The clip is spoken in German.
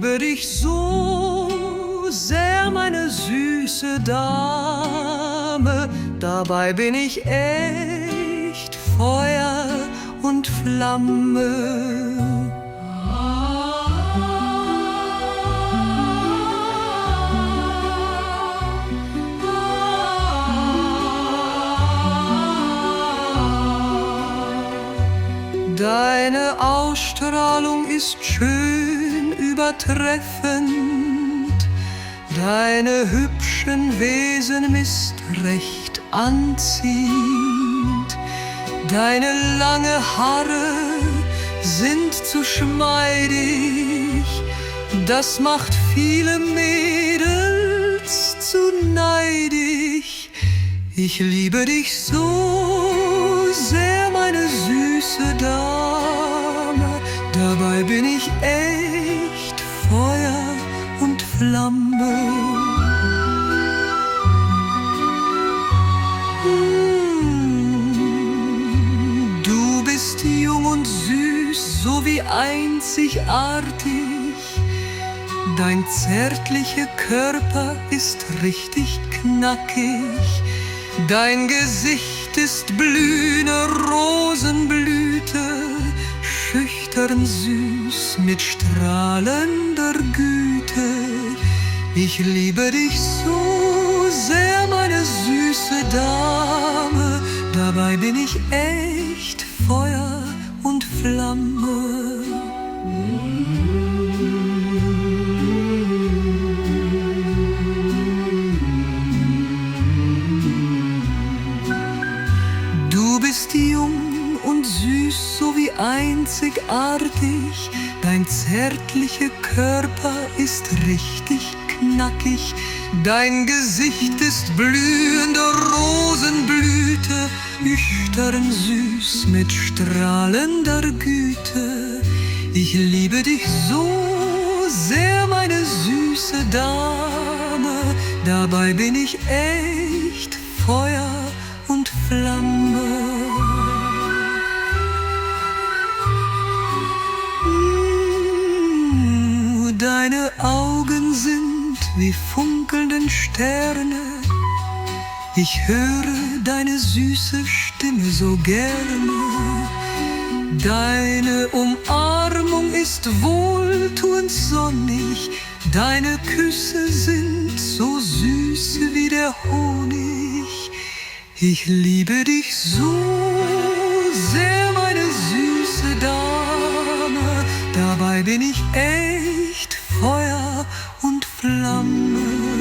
liebe dich so sehr, meine süße Dame, dabei bin ich echt Feuer und Flamme. Deine Ausstrahlung ist schön übertreffend, deine hübschen Wesen ist recht anziehend, deine lange Haare sind zu geschmeidig, das macht viele Mädels zu neidig. Ich liebe dich so sehr, meine süße Dame, dabei bin ich echt Feuer und Flamme. Du bist jung und süß, so wie einzigartig, dein zärtlicher Körper ist richtig knackig. Dein Gesicht ist blühende Rosenblüte, schüchtern süß mit strahlender Güte. Ich liebe dich so sehr, meine süße Dame, dabei bin ich echt Feuer und Flamme. Du bist jung und süß, so wie einzigartig, dein zärtlicher Körper ist richtig knackig, dein Gesicht ist blühende Rosenblüte, nüchtern süß mit strahlender Güte. Ich liebe dich so sehr, meine süße Dame, dabei bin ich echt Feuer und Flamme. Deine Augen sind wie funkelnden Sterne, ich höre deine süße Stimme so gerne. Deine Umarmung ist wohltuend sonnig, deine Küsse sind so süß wie der Honig. Ich liebe dich so sehr, meine süße Dame, dabei bin ich echt Feuer und Flamme.